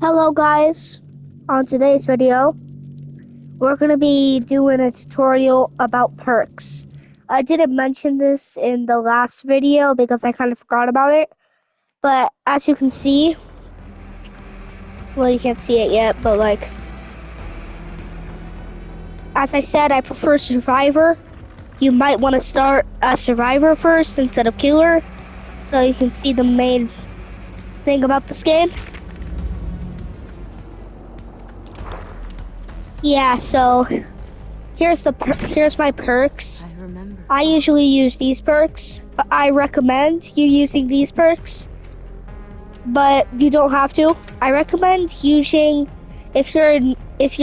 Hello guys, on today's video, we're going to be doing a tutorial about perks. I didn't mention this in the last video because I kind of forgot about it, but as you can see, well you can't see it yet, but as I said, I prefer Survivor. You might want to start a Survivor first instead of Killer, so you can see the main thing about this game. Yeah, so here's my perks. I usually use these perks, but I recommend you using these perks. But you don't have to. I recommend using if you're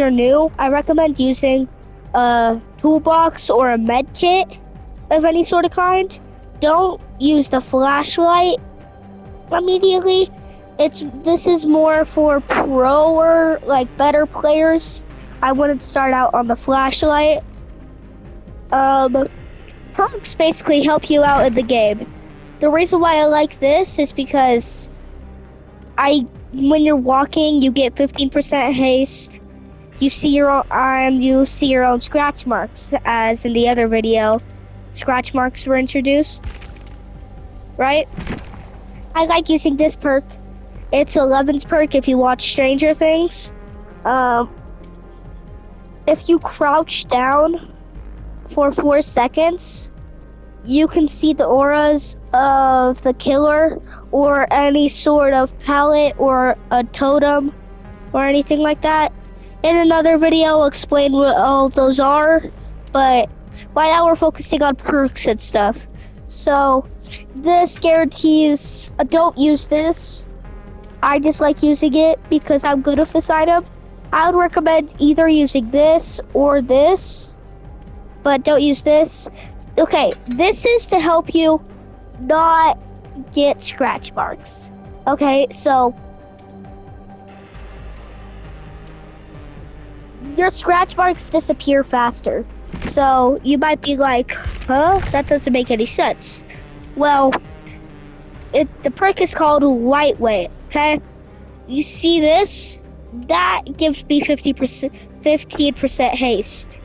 new, I recommend using a toolbox or a med kit of any sort of kind. Don't use the flashlight immediately. This is more for pro or better players. I wouldn't start out on the flashlight. Perks basically help you out in the game. The reason why I like this is because when you're walking, you get 15% haste. You see your own scratch marks, as in the other video, scratch marks were introduced. Right? I like using this perk. It's 11's perk if you watch Stranger Things. If you crouch down for 4 seconds, you can see the auras of the killer or any sort of pallet or a totem or anything like that. In another video, I'll explain what all those are, but right now we're focusing on perks and stuff. So this guarantees, don't use this. I just like using it because I'm good with this item. I would recommend either using this or this, but don't use this. Okay, this is to help you not get scratch marks. Okay, so your scratch marks disappear faster. So you might be like, huh? That doesn't make any sense. Well, the perk is called lightweight, okay? You see this? That gives me 15% haste.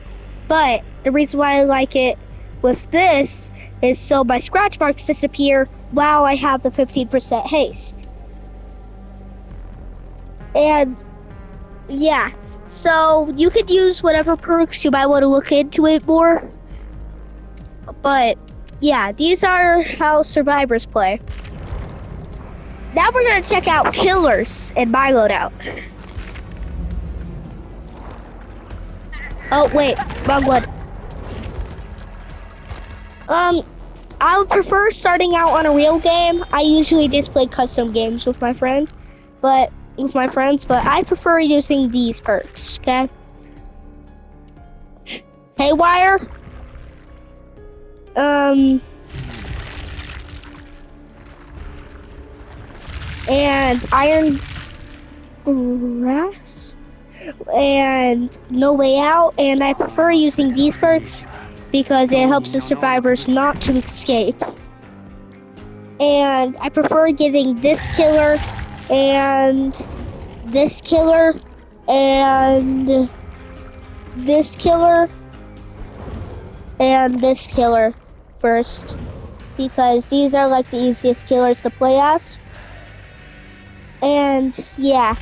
But the reason why I like it with this is so my scratch marks disappear while I have the 15% haste. And yeah, so you could use whatever perks. You might want to look into it more. But yeah, these are how survivors play. Now we're gonna check out killers in my loadout. Oh wait, wrong one. I would prefer starting out on a real game. I usually just play custom games with my friends, but I prefer using these perks, okay? Haywire. And Iron Grass. And No Way Out, and I prefer using these perks because it helps the survivors not to escape. And I prefer getting this killer and this killer and this killer and this killer first, because these are like the easiest killers to play as. And yeah,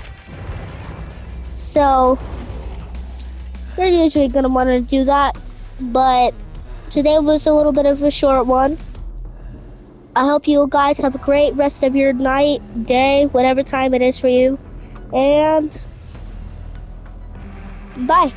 so you're usually gonna want to do that, but today was a little bit of a short one. I hope you guys have a great rest of your night, day, whatever time it is for you, and bye.